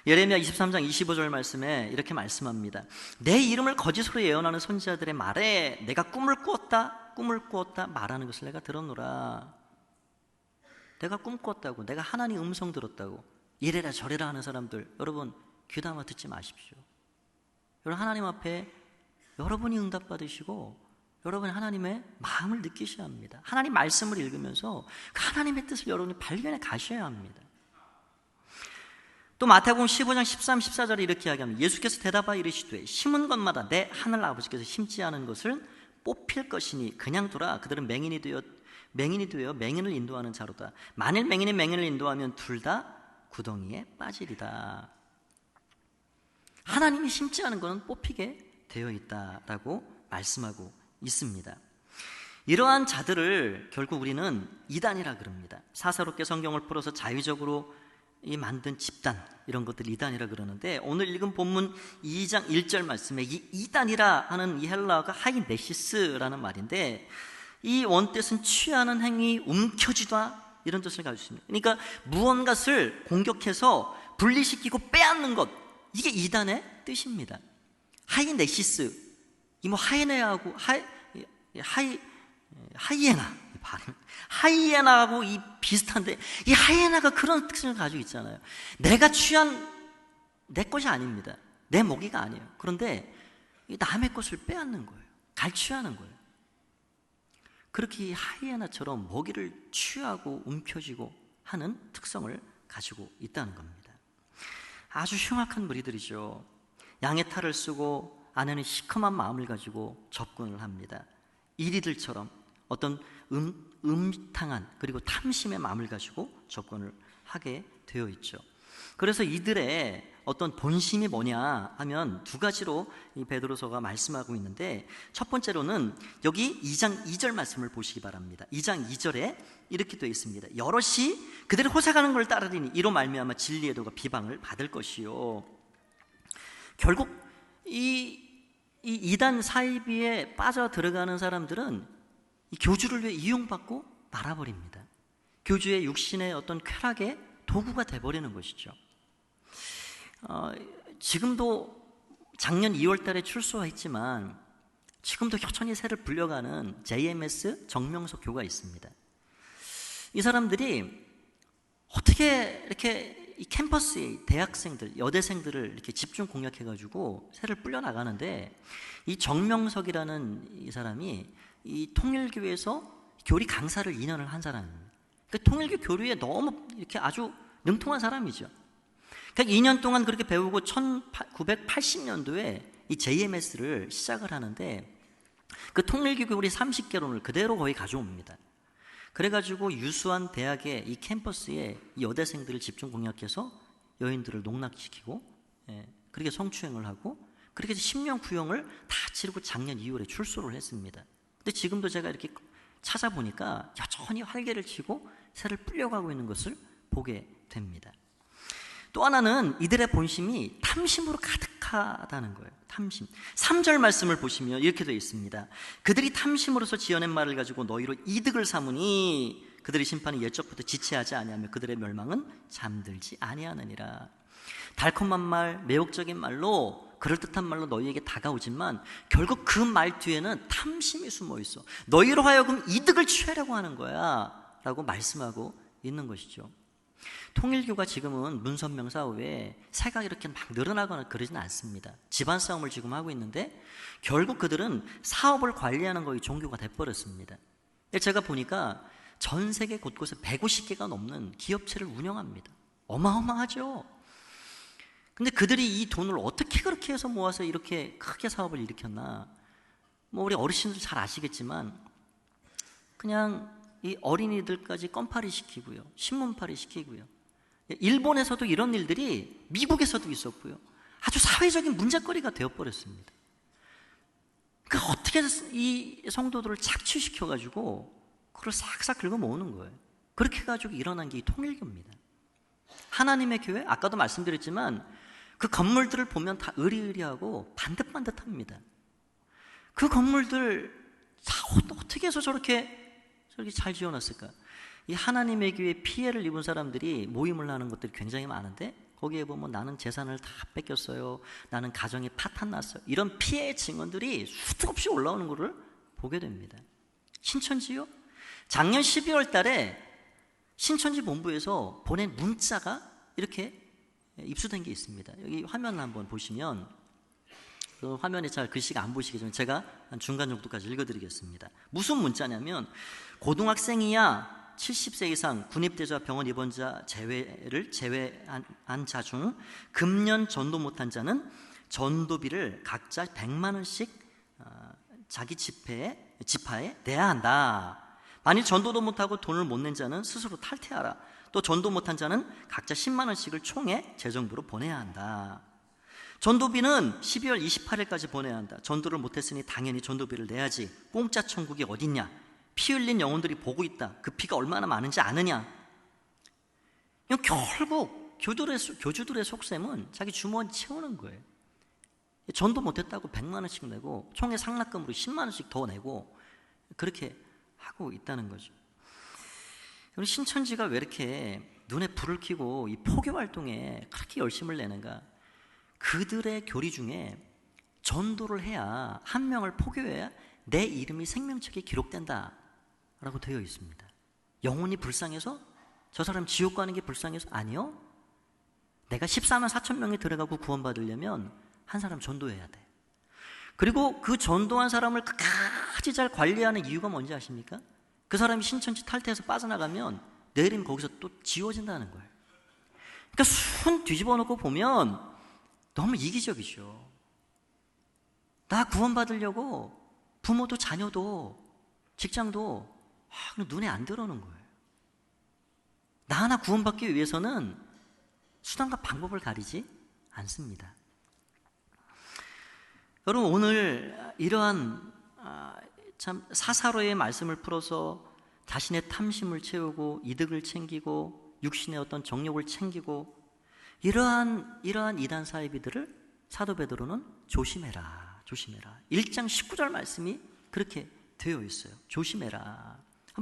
예레미야 23장 25절 말씀에 이렇게 말씀합니다. 내 이름을 거짓으로 예언하는 선지자들의 말에 내가 꿈을 꾸었다 말하는 것을 내가 들었노라. 내가 꿈 꿨다고, 내가 하나님 음성 들었다고 이래라 저래라 하는 사람들, 여러분 귀담아 듣지 마십시오. 여러분, 하나님 앞에 여러분이 응답받으시고 여러분이 하나님의 마음을 느끼셔야 합니다. 하나님 말씀을 읽으면서 그 하나님의 뜻을 여러분이 발견해 가셔야 합니다. 또 마태복음 15장 13, 14절에 이렇게 이야기합니다. 예수께서 대답하여 이르시되 심은 것마다 내 하늘 아버지께서 심지 않은 것을 뽑힐 것이니 그냥 두라. 그들은 맹인이 되어 맹인을 인도하는 자로다. 만일 맹인이 맹인을 인도하면 둘 다 구덩이에 빠지리다. 하나님이 심지 않은 것은 뽑히게 되어 있다라고 말씀하고 있습니다. 이러한 자들을 결국 우리는 이단이라 그럽니다. 사사롭게 성경을 풀어서 자의적으로 만든 집단, 이런 것들 이단이라 그러는데, 오늘 읽은 본문 2장 1절 말씀에 이 이단이라 하는 이 헬라어가 하이네시스라는 말인데, 이 원뜻은 취하는 행위, 움켜쥐다 이런 뜻을 가지고 있습니다. 그러니까 무언가를 공격해서 분리시키고 빼앗는 것, 이게 이단의 뜻입니다. 하이네시스, 이 뭐 하이에나하고 하이에나하고 이 비슷한데, 이 하이에나가 그런 특징을 가지고 있잖아요. 내가 취한 내 것이 아닙니다. 내 먹이가 아니에요. 그런데 남의 것을 빼앗는 거예요. 갈취하는 거예요. 그렇게 하이에나처럼 먹이를 취하고 움켜쥐고 하는 특성을 가지고 있다는 겁니다. 아주 흉악한 무리들이죠. 양의 탈을 쓰고 안에는 시커먼 마음을 가지고 접근을 합니다. 이리들처럼 어떤 음탕한 그리고 탐심의 마음을 가지고 접근을 하게 되어 있죠. 그래서 이들의 어떤 본심이 뭐냐 하면 두 가지로 이 베드로서가 말씀하고 있는데, 첫 번째로는 여기 2장 2절 말씀을 보시기 바랍니다. 2장 2절에 이렇게 되어 있습니다. 여럿이 그들이 호색하는 걸 따르리니 이로 말미암아 진리의 도가 비방을 받을 것이요. 결국 이 이단 사이비에 빠져 들어가는 사람들은 이 교주를 위해 이용받고 말아버립니다. 교주의 육신의 어떤 쾌락의 도구가 돼버리는 것이죠. 지금도 작년 2월 달에 출소했지만 지금도 여전히 새를 불려가는 JMS 정명석 교가 있습니다. 이 사람들이 어떻게 이렇게 이 캠퍼스의 대학생들, 여대생들을 이렇게 집중 공략해가지고 새를 불려나가는데, 이 정명석이라는 이 사람이 이 통일교에서 교리 강사를 2년을 한 사람입니다. 그러니까 통일교 교류에 너무 이렇게 아주 능통한 사람이죠. 그러니까 2년 동안 그렇게 배우고 1980년도에 이 JMS를 시작을 하는데, 그 통일교 교리 30개론을 그대로 거의 가져옵니다. 그래가지고 유수한 대학의 이 캠퍼스에 이 여대생들을 집중 공략해서 여인들을 농락시키고, 그렇게 성추행을 하고, 그렇게 해서 10년 구형을 다 치르고 작년 2월에 출소를 했습니다. 근데 지금도 제가 이렇게 찾아보니까 여전히 활개를 치고 새를 불려가고 있는 것을 보게 됩니다. 또 하나는 이들의 본심이 탐심으로 가득하다는 거예요. 탐심. 3절 말씀을 보시면 이렇게 되어 있습니다. 그들이 탐심으로서 지어낸 말을 가지고 너희로 이득을 삼으니 그들의 심판이 옛적부터 지체하지 아니하며 그들의 멸망은 잠들지 아니하느니라. 달콤한 말, 매혹적인 말로, 그럴듯한 말로 너희에게 다가오지만 결국 그 말 뒤에는 탐심이 숨어 있어. 너희로 하여금 이득을 취하려고 하는 거야 라고 말씀하고 있는 것이죠. 통일교가 지금은 문선명 사후에 새가 이렇게 막 늘어나거나 그러지는 않습니다. 집안 싸움을 지금 하고 있는데 결국 그들은 사업을 관리하는 거의 종교가 돼버렸습니다. 제가 보니까 전 세계 곳곳에 150개가 넘는 기업체를 운영합니다. 어마어마하죠. 근데 그들이 이 돈을 어떻게 그렇게 해서 모아서 이렇게 크게 사업을 일으켰나? 뭐 우리 어르신들 잘 아시겠지만 그냥 이 어린이들까지 껌팔이 시키고요, 신문팔이 시키고요. 일본에서도 이런 일들이 미국에서도 있었고요. 아주 사회적인 문제거리가 되어버렸습니다. 그러니까 어떻게 이 성도들을 착취시켜가지고 그걸 싹싹 긁어 모으는 거예요. 그렇게 해가지고 일어난 게 이 통일교입니다. 하나님의 교회, 아까도 말씀드렸지만 그 건물들을 보면 다 으리으리하고 반듯반듯합니다. 그 건물들 다 어떻게 해서 저렇게 잘 지어놨을까? 이 하나님의 교회에 피해를 입은 사람들이 모임을 하는 것들이 굉장히 많은데 거기에 보면 나는 재산을 다 뺏겼어요, 나는 가정이 파탄났어요, 이런 피해의 증언들이 수도 없이 올라오는 것을 보게 됩니다. 신천지요? 작년 12월 달에 신천지 본부에서 보낸 문자가 이렇게 입수된 게 있습니다. 여기 화면을 한번 보시면, 그 화면에 잘 글씨가 안 보시기 전에 제가 한 중간 정도까지 읽어드리겠습니다. 무슨 문자냐면, 고등학생이야 70세 이상 군입대자 병원 입원자 제외한 자 중 금년 전도 못한 자는 전도비를 각자 100만 원씩 자기 지파에 내야 한다. 만일 전도도 못하고 돈을 못 낸 자는 스스로 탈퇴하라. 또 전도 못한 자는 각자 10만 원씩을 총회 재정부로 보내야 한다. 전도비는 12월 28일까지 보내야 한다. 전도를 못했으니 당연히 전도비를 내야지. 공짜 천국이 어딨냐? 피 흘린 영혼들이 보고 있다. 그 피가 얼마나 많은지 아느냐? 결국 교주들의 속셈은 자기 주머니 채우는 거예요. 전도 못했다고 100만 원씩 내고 총회 상납금으로 10만 원씩 더 내고 그렇게 하고 있다는 거죠. 우리 신천지가 왜 이렇게 눈에 불을 켜고 이 포교 활동에 그렇게 열심을 내는가? 그들의 교리 중에 전도를 해야, 한 명을 포교해야 내 이름이 생명책에 기록된다 라고 되어 있습니다. 영혼이 불쌍해서? 저 사람 지옥 가는 게 불쌍해서? 아니요. 내가 14만 4천 명이 들어가고 구원받으려면 한 사람 전도해야 돼. 그리고 그 전도한 사람을 끝까지 잘 관리하는 이유가 뭔지 아십니까? 그 사람이 신천지 탈퇴해서 빠져나가면 내 이름이 거기서 또 지워진다는 거예요. 그러니까 손 뒤집어 놓고 보면 너무 이기적이죠. 나 구원받으려고 부모도 자녀도 직장도 눈에 안 들어오는 거예요. 나 하나 구원받기 위해서는 수단과 방법을 가리지 않습니다. 여러분, 오늘 이러한 참 사사로의 말씀을 풀어서 자신의 탐심을 채우고 이득을 챙기고 육신의 어떤 정욕을 챙기고 이러한 이단 사이비들을 사도 베드로는 조심해라, 조심해라. 1장 19절 말씀이 그렇게 되어 있어요. 조심해라.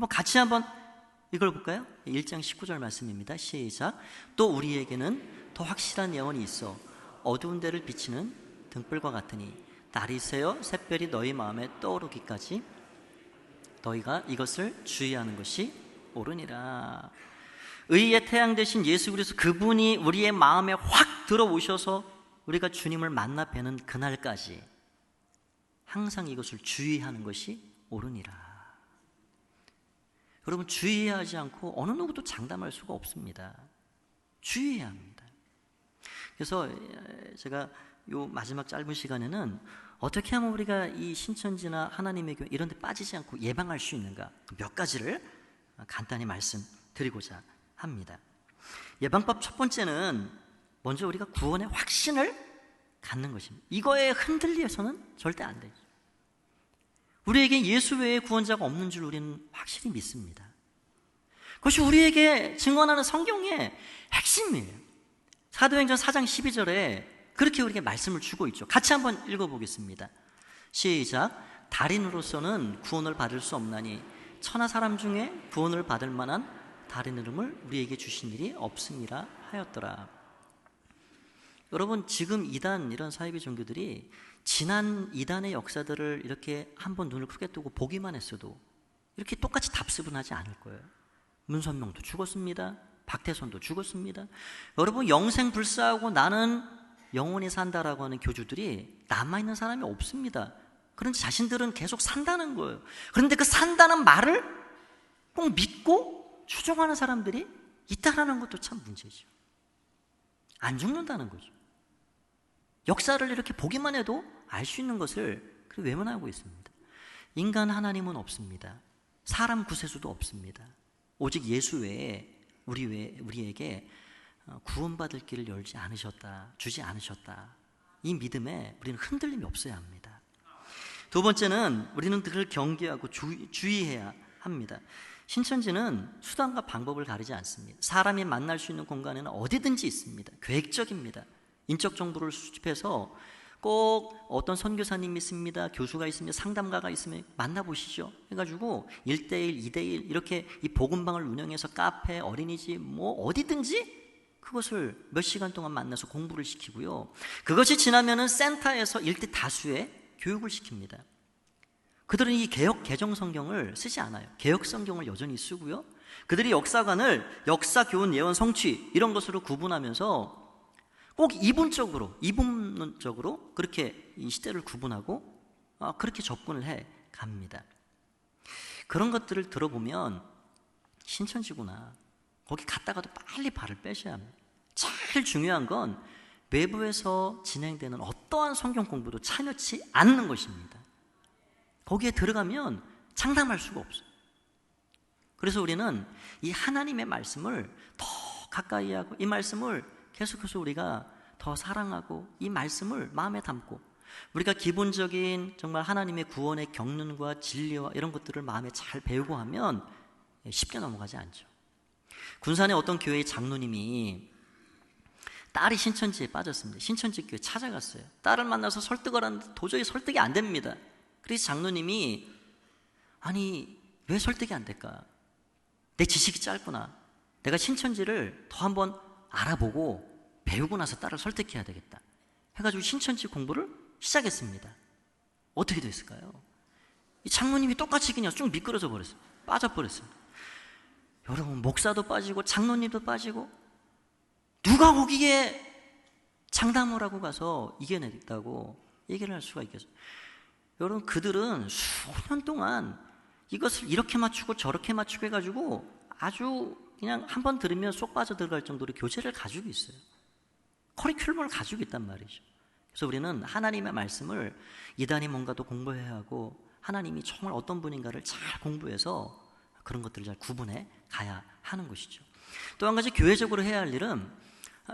같이 한번 읽어볼까요? 1장 19절 말씀입니다. 시작. 또 우리에게는 더 확실한 예언이 있어 어두운 데를 비치는 등불과 같으니 날이 새어 샛별이 너희 마음에 떠오르기까지 너희가 이것을 주의하는 것이 옳으니라. 의의 태양 되신 예수 그리스도, 그분이 우리의 마음에 확 들어오셔서 우리가 주님을 만나 뵈는 그날까지 항상 이것을 주의하는 것이 옳으니라. 여러분, 주의하지 않고 어느 누구도 장담할 수가 없습니다. 주의해야 합니다. 그래서 제가 요 마지막 짧은 시간에는 어떻게 하면 우리가 이 신천지나 하나님의 교회 이런 데 빠지지 않고 예방할 수 있는가, 몇 가지를 간단히 말씀드리고자 합니다. 예방법 첫 번째는 먼저 우리가 구원의 확신을 갖는 것입니다. 이거에 흔들려서는 절대 안 되죠. 우리에게 예수 외에 구원자가 없는 줄 우리는 확실히 믿습니다. 그것이 우리에게 증언하는 성경의 핵심이에요. 사도행전 4장 12절에 그렇게 우리에게 말씀을 주고 있죠. 같이 한번 읽어보겠습니다. 시작. 달인으로서는 구원을 받을 수 없나니 천하 사람 중에 구원을 받을 만한 다른 이름을 우리에게 주신 일이 없음이라 하였더라. 여러분, 지금 이단, 이런 사이비 종교들이 지난 이단의 역사들을 이렇게 한번 눈을 크게 뜨고 보기만 했어도 이렇게 똑같이 답습은 하지 않을 거예요. 문선명도 죽었습니다. 박태선도 죽었습니다. 여러분, 영생불사하고 나는 영원히 산다라고 하는 교주들이 남아있는 사람이 없습니다. 그런데 자신들은 계속 산다는 거예요. 그런데 그 산다는 말을 꼭 믿고 추종하는 사람들이 있다라는 것도 참 문제죠. 안 죽는다는 거죠. 역사를 이렇게 보기만 해도 알 수 있는 것을 외면하고 있습니다. 인간 하나님은 없습니다. 사람 구세주도 없습니다. 오직 예수 외에 우리에게 구원받을 길을 열지 않으셨다, 주지 않으셨다. 이 믿음에 우리는 흔들림이 없어야 합니다. 두 번째는 우리는 그를 경계하고 주의해야 합니다. 신천지는 수단과 방법을 가리지 않습니다. 사람이 만날 수 있는 공간에는 어디든지 있습니다. 계획적입니다. 인적 정보를 수집해서 꼭 어떤 선교사님이 있습니다, 교수가 있습니다, 상담가가 있으면 만나보시죠 해가지고 1대1, 2대1 이렇게 이 복음방을 운영해서 카페, 어린이집 어디든지 그것을 몇 시간 동안 만나서 공부를 시키고요. 그것이 지나면은 센터에서 일대 다수의 교육을 시킵니다. 그들은 이 개혁 개정 성경을 쓰지 않아요. 개혁 성경을 여전히 쓰고요. 그들이 역사관을 역사, 교훈, 예언, 성취 이런 것으로 구분하면서 꼭 이분적으로 그렇게 이 시대를 구분하고 그렇게 접근을 해 갑니다. 그런 것들을 들어보면 신천지구나, 거기 갔다가도 빨리 발을 빼셔야 합니다. 제일 중요한 건 외부에서 진행되는 어떠한 성경 공부도 참여치 않는 것입니다. 거기에 들어가면 장담할 수가 없어요. 그래서 우리는 이 하나님의 말씀을 더 가까이 하고 이 말씀을 계속해서 우리가 더 사랑하고 이 말씀을 마음에 담고 우리가 기본적인 정말 하나님의 구원의 경륜과 진리와 이런 것들을 마음에 잘 배우고 하면 쉽게 넘어가지 않죠. 군산의 어떤 교회의 장로님이 딸이 신천지에 빠졌습니다. 신천지 교회 찾아갔어요. 딸을 만나서 설득을 하는데 도저히 설득이 안 됩니다. 그래서 장로님이 아니 왜 설득이 안 될까? 내 지식이 짧구나. 내가 신천지를 더 한번 알아보고 배우고 나서 딸을 설득해야 되겠다 해가지고 신천지 공부를 시작했습니다. 어떻게 됐을까요? 이 장로님이 똑같이 그냥 쭉 미끄러져 버렸어요. 빠져버렸습니다. 여러분, 목사도 빠지고 장로님도 빠지고 누가 거기에 장담을 하고 가서 이겨냈다고 얘기를 할 수가 있겠어요? 여러분, 그들은 수년 동안 이것을 이렇게 맞추고 저렇게 맞추고 해가지고 아주 그냥 한번 들으면 쏙 빠져들어갈 정도로 교재를 가지고 있어요. 커리큘럼을 가지고 있단 말이죠. 그래서 우리는 하나님의 말씀을 이단이 뭔가도 공부해야 하고 하나님이 정말 어떤 분인가를 잘 공부해서 그런 것들을 잘 구분해 가야 하는 것이죠. 또 한 가지 교회적으로 해야 할 일은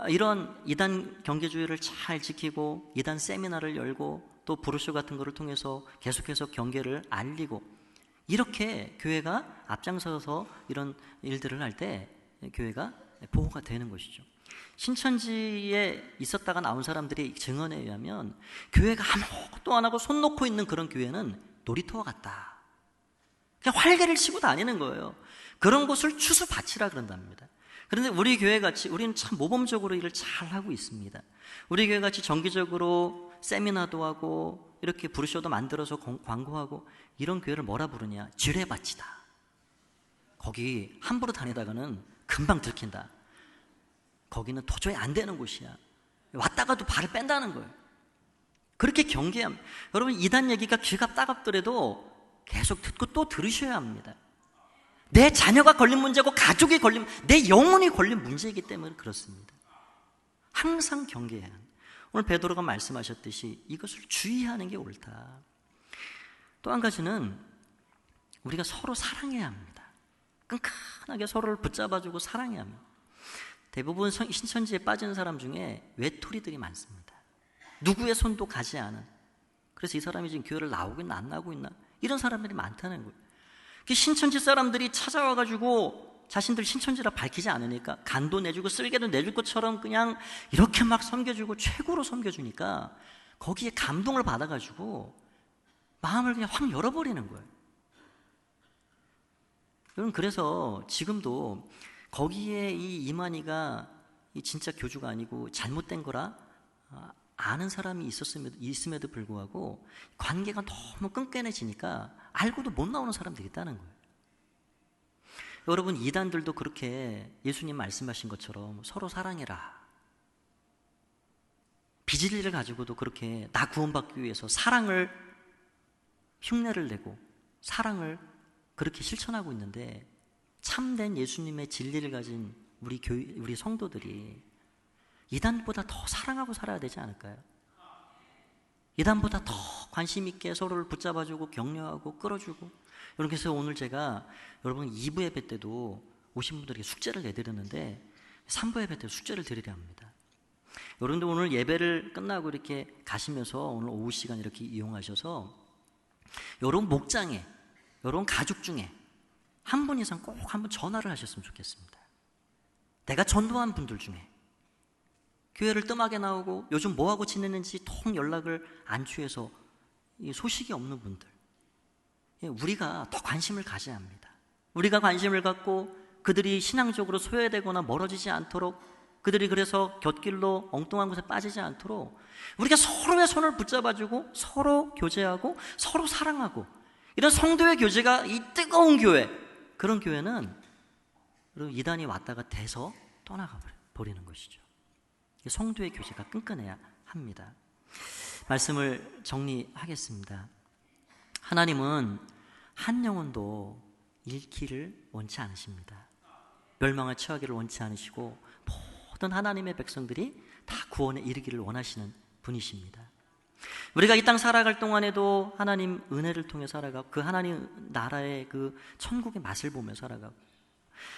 이런 이단 경계주의를 잘 지키고 이단 세미나를 열고 또 브로셔 같은 거를 통해서 계속해서 경계를 알리고 이렇게 교회가 앞장서서 이런 일들을 할 때 교회가 보호가 되는 것이죠. 신천지에 있었다가 나온 사람들의 증언에 의하면 교회가 아무것도 안 하고 손 놓고 있는 그런 교회는 놀이터와 같다. 그냥 활개를 치고 다니는 거예요. 그런 곳을 추수밭이라 그런답니다. 그런데 우리 교회같이 우리는 참 모범적으로 일을 잘 하고 있습니다. 우리 교회같이 정기적으로 세미나도 하고 이렇게 브로셔도 만들어서 광고하고 이런 교회를 뭐라 부르냐? 지뢰밭이다. 거기 함부로 다니다가는 금방 들킨다. 거기는 도저히 안 되는 곳이야. 왔다가도 발을 뺀다는 거예요. 그렇게 경계함. 여러분, 이단 얘기가 귀가 따갑더라도 계속 듣고 또 들으셔야 합니다. 내 자녀가 걸린 문제고 가족이 걸린, 내 영혼이 걸린 문제이기 때문에 그렇습니다. 항상 경계해야 합니다. 오늘 베드로가 말씀하셨듯이 이것을 주의하는 게 옳다. 또 한 가지는 우리가 서로 사랑해야 합니다. 끈끈하게 서로를 붙잡아주고 사랑해야 합니다. 대부분 신천지에 빠지는 사람 중에 외톨이들이 많습니다. 누구의 손도 가지 않은. 그래서 이 사람이 지금 교회를 나오고 있나 안 나오고 있나 이런 사람들이 많다는 거예요. 신천지 사람들이 찾아와가지고 자신들 신천지라 밝히지 않으니까 간도 내주고 쓸개도 내줄 것처럼 그냥 이렇게 막 섬겨주고 최고로 섬겨주니까 거기에 감동을 받아가지고 마음을 그냥 확 열어버리는 거예요. 여러분, 그래서 지금도 거기에 이 이만희가 진짜 교주가 아니고 잘못된 거라 아는 사람이 있음에도 불구하고 관계가 너무 끈끈해지니까 알고도 못 나오는 사람들이 있다는 거예요. 여러분, 이단들도 그렇게 예수님 말씀하신 것처럼 서로 사랑해라. 비진리를 가지고도 그렇게 나 구원받기 위해서 사랑을 흉내를 내고 사랑을 그렇게 실천하고 있는데 참된 예수님의 진리를 가진 우리 성도들이 이단보다 더 사랑하고 살아야 되지 않을까요? 이단보다 더 관심 있게 서로를 붙잡아주고 격려하고 끌어주고. 여러분, 그래서 오늘 제가 여러분 2부 예배 때도 오신 분들에게 숙제를 내드렸는데 3부 예배 때도 숙제를 드리려 합니다. 여러분들 오늘 예배를 끝나고 이렇게 가시면서 오늘 오후 시간 이렇게 이용하셔서 여러분 목장에 여러분 가족 중에 한 분 이상 꼭 한번 전화를 하셨으면 좋겠습니다. 내가 전도한 분들 중에 교회를 뜸하게 나오고 요즘 뭐하고 지내는지 통 연락을 안 취해서 소식이 없는 분들, 우리가 더 관심을 가져야 합니다. 우리가 관심을 갖고 그들이 신앙적으로 소외되거나 멀어지지 않도록, 그들이 그래서 곁길로 엉뚱한 곳에 빠지지 않도록 우리가 서로의 손을 붙잡아주고 서로 교제하고 서로 사랑하고, 이런 성도의 교제가 이 뜨거운 교회, 그런 교회는 이단이 왔다가 돼서 떠나가 버리는 것이죠. 성도의 교제가 끈끈해야 합니다. 말씀을 정리하겠습니다. 하나님은 한 영혼도 잃기를 원치 않으십니다. 멸망을 처하기를 원치 않으시고 모든 하나님의 백성들이 다 구원에 이르기를 원하시는 분이십니다. 우리가 이 땅 살아갈 동안에도 하나님 은혜를 통해 살아가고 그 하나님 나라의 그 천국의 맛을 보며 살아가고,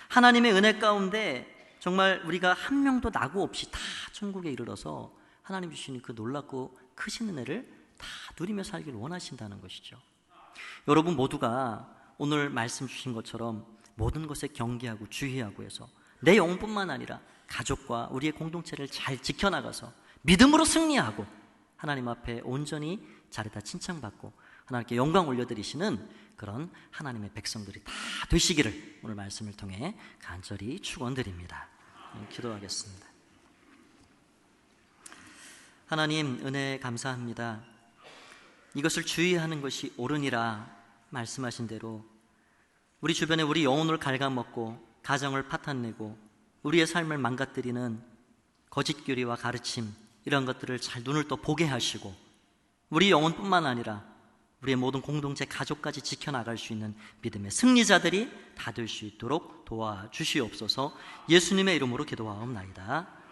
하나님의 은혜 가운데 정말 우리가 한 명도 낙오 없이 다 천국에 이르러서 하나님 주시는 그 놀랍고 크신 은혜를 다 누리며 살기를 원하신다는 것이죠. 여러분 모두가 오늘 말씀 주신 것처럼 모든 것에 경계하고 주의하고 해서 내 영혼뿐만 아니라 가족과 우리의 공동체를 잘 지켜나가서 믿음으로 승리하고 하나님 앞에 온전히 자리다 칭찬받고 하나님께 영광 올려드리시는 그런 하나님의 백성들이 다 되시기를 오늘 말씀을 통해 간절히 축원드립니다. 기도하겠습니다. 하나님, 은혜 감사합니다. 이것을 주의하는 것이 옳으니라 말씀하신 대로 우리 주변에 우리 영혼을 갉아먹고 가정을 파탄내고 우리의 삶을 망가뜨리는 거짓 교리와 가르침, 이런 것들을 잘 눈을 또 보게 하시고 우리 영혼뿐만 아니라 우리의 모든 공동체 가족까지 지켜나갈 수 있는 믿음의 승리자들이 다 될 수 있도록 도와주시옵소서. 예수님의 이름으로 기도하옵나이다.